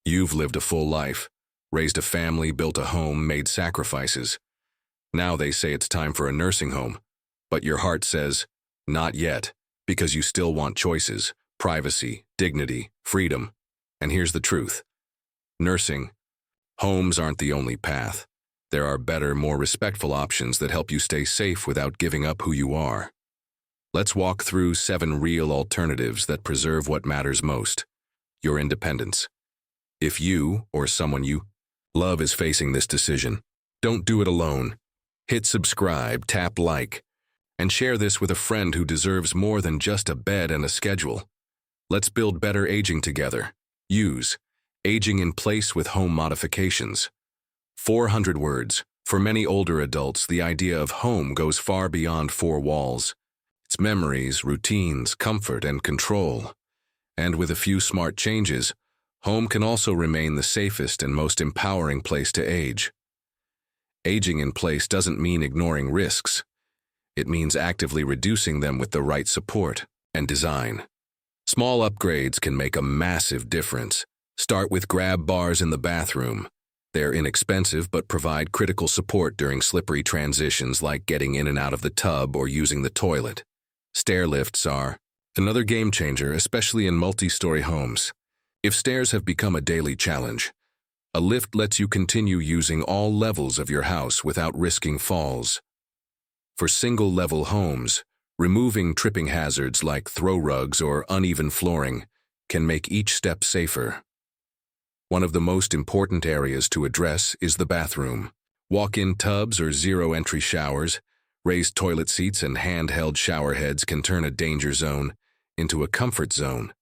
You've lived a full life, raised a family, built a home, made sacrifices. Now they say it's time for a nursing home, but your heart says, not yet, because you still want choices, privacy, dignity, freedom. And here's the truth. Nursing homes aren't the only path. There are better, more respectful options that help you stay safe without giving up who you are. Let's walk through 7 real alternatives that preserve what matters most: your independence. If you, or someone you love, is facing this decision, don't do it alone. Hit subscribe, tap like, and share this with a friend who deserves more than just a bed and a schedule. Let's build better aging together. Use aging in place with home modifications. 400 words. For many older adults, the idea of home goes far beyond 4 walls. It's memories, routines, comfort, and control. And with a few smart changes, home can also remain the safest and most empowering place to age. Aging in place doesn't mean ignoring risks. It means actively reducing them with the right support and design. Small upgrades can make a massive difference. Start with grab bars in the bathroom. They're inexpensive but provide critical support during slippery transitions like getting in and out of the tub or using the toilet. Stair lifts are another game changer, especially in multi-story homes. If stairs have become a daily challenge, a lift lets you continue using all levels of your house without risking falls. For single-level homes, removing tripping hazards like throw rugs or uneven flooring can make each step safer. One of the most important areas to address is the bathroom. Walk-in tubs or zero-entry showers, raised toilet seats, and handheld shower heads can turn a danger zone into a comfort zone.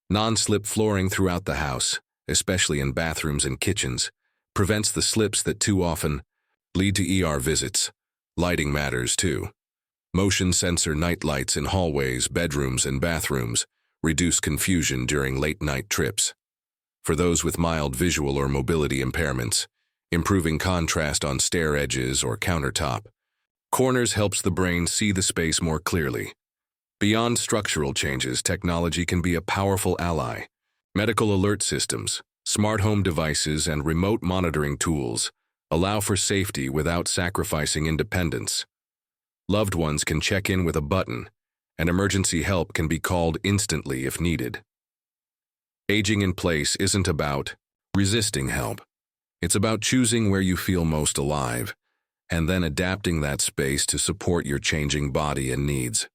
Non-slip flooring throughout the house, especially in bathrooms and kitchens, prevents the slips that too often lead to ER visits. Lighting matters too. Motion sensor night lights in hallways, bedrooms, and bathrooms reduce confusion during late-night trips. For those with mild visual or mobility impairments, improving contrast on stair edges or countertop corners helps the brain see the space more clearly. Beyond structural changes, technology can be a powerful ally. Medical alert systems, smart home devices, and remote monitoring tools allow for safety without sacrificing independence. Loved ones can check in with a button, and emergency help can be called instantly if needed. Aging in place isn't about resisting help. It's about choosing where you feel most alive, and then adapting that space to support your changing body and needs.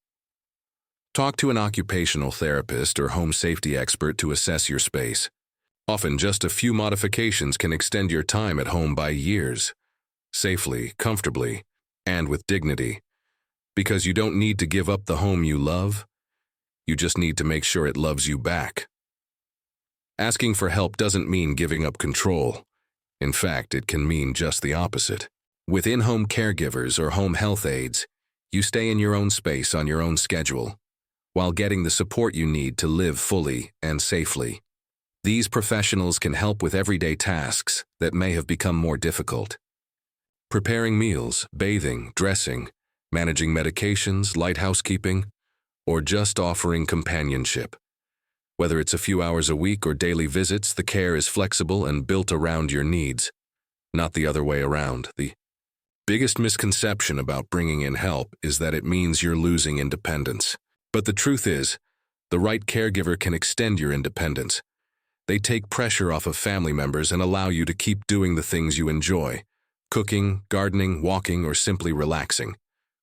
Talk to an occupational therapist or home safety expert to assess your space. Often just a few modifications can extend your time at home by years, safely, comfortably, and with dignity. Because you don't need to give up the home you love, you just need to make sure it loves you back. Asking for help doesn't mean giving up control. In fact, it can mean just the opposite. With in-home caregivers or home health aides, you stay in your own space on your own schedule, while getting the support you need to live fully and safely. These professionals can help with everyday tasks that may have become more difficult. Preparing meals, bathing, dressing, managing medications, light housekeeping, or just offering companionship. Whether it's a few hours a week or daily visits, the care is flexible and built around your needs, not the other way around. The biggest misconception about bringing in help is that it means you're losing independence. But the truth is, the right caregiver can extend your independence. They take pressure off of family members and allow you to keep doing the things you enjoy: cooking, gardening, walking, or simply relaxing,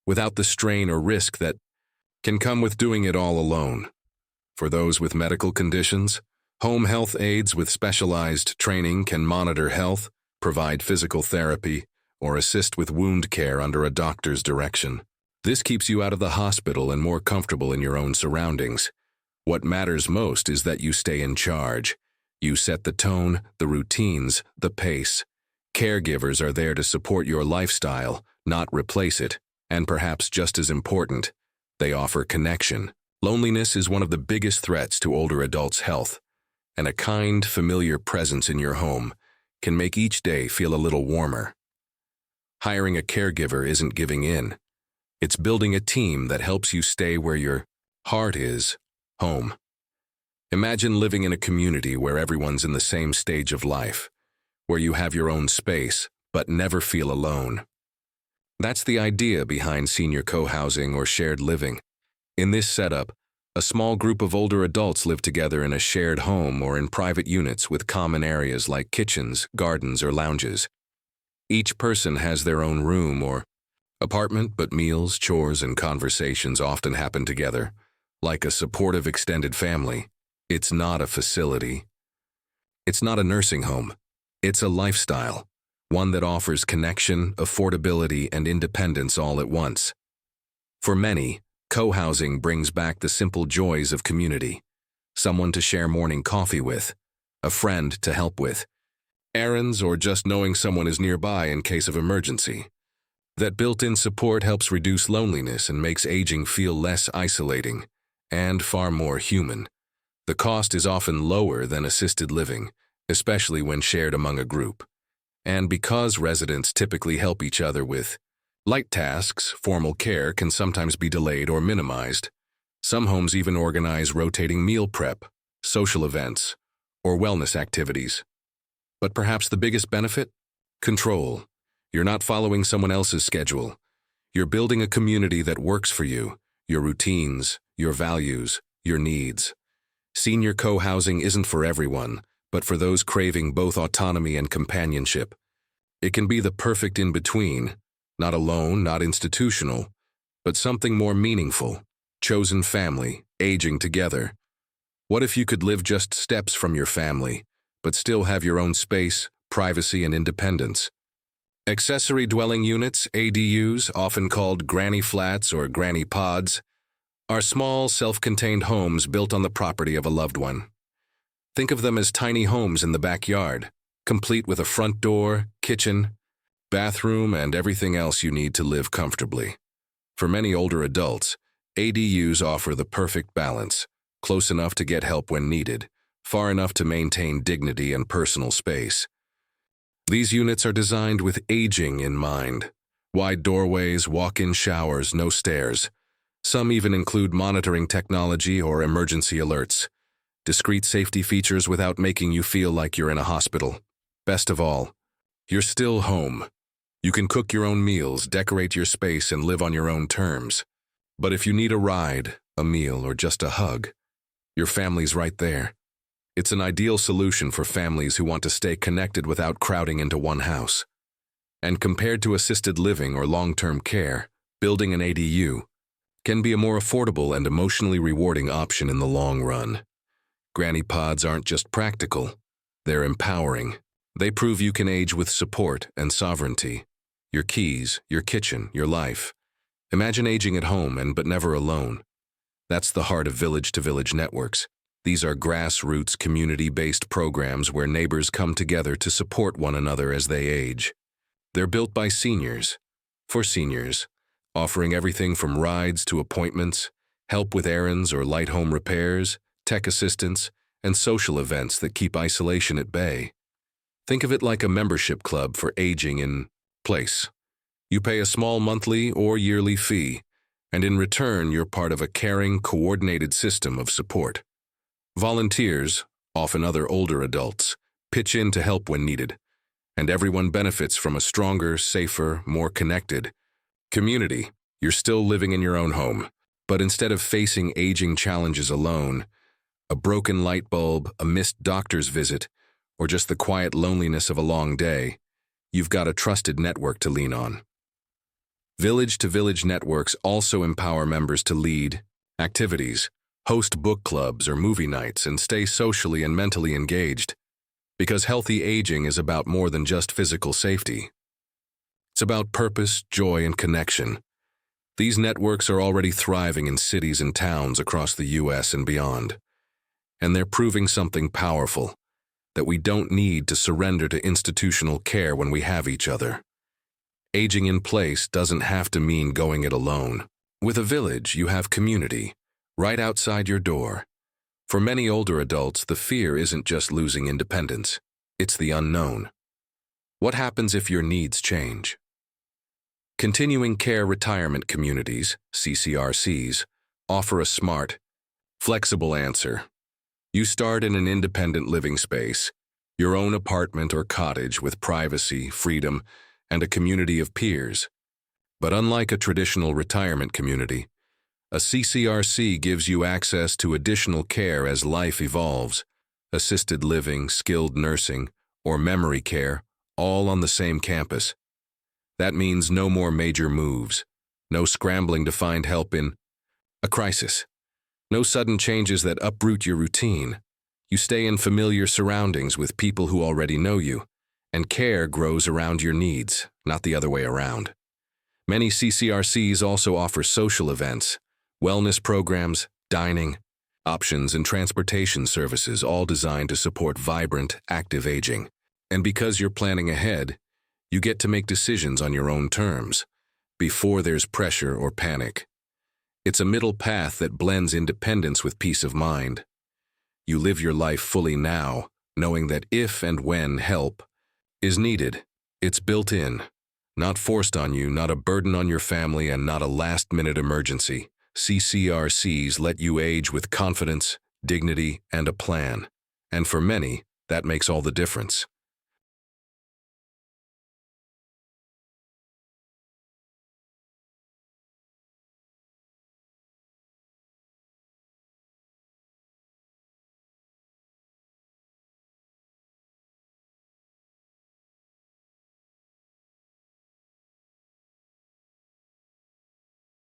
without the strain or risk that can come with doing it all alone. For those with medical conditions, home health aides with specialized training can monitor health, provide physical therapy, or assist with wound care under a doctor's direction. This keeps you out of the hospital and more comfortable in your own surroundings. What matters most is that you stay in charge. You set the tone, the routines, the pace. Caregivers are there to support your lifestyle, not replace it. And perhaps just as important, they offer connection. Loneliness is one of the biggest threats to older adults' health, and a kind, familiar presence in your home can make each day feel a little warmer. Hiring a caregiver isn't giving in. It's building a team that helps you stay where your heart is, home. Imagine living in a community where everyone's in the same stage of life, where you have your own space, but never feel alone. That's the idea behind senior co-housing or shared living. In this setup, a small group of older adults live together in a shared home or in private units with common areas like kitchens, gardens, or lounges. Each person has their own room or apartment, but meals, chores, and conversations often happen together, like a supportive extended family. It's not a facility. It's not a nursing home. It's a lifestyle, one that offers connection, affordability, and independence all at once. For many, co-housing brings back the simple joys of community. Someone to share morning coffee with, a friend to help with, errands, or just knowing someone is nearby in case of emergency. That built-in support helps reduce loneliness and makes aging feel less isolating and far more human. The cost is often lower than assisted living, especially when shared among a group. And because residents typically help each other with light tasks, formal care can sometimes be delayed or minimized. Some homes even organize rotating meal prep, social events, or wellness activities. But perhaps the biggest benefit? Control. You're not following someone else's schedule. You're building a community that works for you, your routines, your values, your needs. Senior co-housing isn't for everyone, but for those craving both autonomy and companionship. It can be the perfect in-between, not alone, not institutional, but something more meaningful, chosen family, aging together. What if you could live just steps from your family, but still have your own space, privacy, and independence? Accessory dwelling units, ADUs, often called granny flats or granny pods, are small, self-contained homes built on the property of a loved one. Think of them as tiny homes in the backyard, complete with a front door, kitchen, bathroom, and everything else you need to live comfortably. For many older adults, ADUs offer the perfect balance, close enough to get help when needed, far enough to maintain dignity and personal space. These units are designed with aging in mind. Wide doorways, walk-in showers, no stairs. Some even include monitoring technology or emergency alerts. Discreet safety features without making you feel like you're in a hospital. Best of all, you're still home. You can cook your own meals, decorate your space, and live on your own terms. But if you need a ride, a meal, or just a hug, your family's right there. It's an ideal solution for families who want to stay connected without crowding into one house. And compared to assisted living or long-term care, building an ADU can be a more affordable and emotionally rewarding option in the long run. Granny pods aren't just practical, they're empowering. They prove you can age with support and sovereignty. Your keys, your kitchen, your life. Imagine aging at home but never alone. That's the heart of village-to-village networks. These are grassroots, community-based programs where neighbors come together to support one another as they age. They're built by seniors, for seniors, offering everything from rides to appointments, help with errands or light home repairs, tech assistance, and social events that keep isolation at bay. Think of it like a membership club for aging in place. You pay a small monthly or yearly fee, and in return you're part of a caring, coordinated system of support. Volunteers, often other older adults, pitch in to help when needed, and everyone benefits from a stronger, safer, more connected community. You're still living in your own home, but instead of facing aging challenges alone, a broken light bulb, a missed doctor's visit, or just the quiet loneliness of a long day, you've got a trusted network to lean on. Village-to-village networks also empower members to lead activities, host book clubs or movie nights, and stay socially and mentally engaged. Because healthy aging is about more than just physical safety. It's about purpose, joy, and connection. These networks are already thriving in cities and towns across the U.S. and beyond. And they're proving something powerful, that we don't need to surrender to institutional care when we have each other. Aging in place doesn't have to mean going it alone. With a village, you have community, right outside your door. For many older adults, the fear isn't just losing independence, it's the unknown. What happens if your needs change? Continuing Care Retirement Communities, CCRCs, offer a smart, flexible answer. You start in an independent living space, your own apartment or cottage with privacy, freedom, and a community of peers. But unlike a traditional retirement community, a CCRC gives you access to additional care as life evolves, assisted living, skilled nursing, or memory care, all on the same campus. That means no more major moves, no scrambling to find help in a crisis, no sudden changes that uproot your routine. You stay in familiar surroundings with people who already know you, and care grows around your needs, not the other way around. Many CCRCs also offer social events, wellness programs, dining, options, and transportation services, all designed to support vibrant, active aging. And because you're planning ahead, you get to make decisions on your own terms, before there's pressure or panic. It's a middle path that blends independence with peace of mind. You live your life fully now, knowing that if and when help is needed, it's built in, not forced on you, not a burden on your family, and not a last-minute emergency. CCRCs let you age with confidence, dignity, and a plan. And for many, that makes all the difference.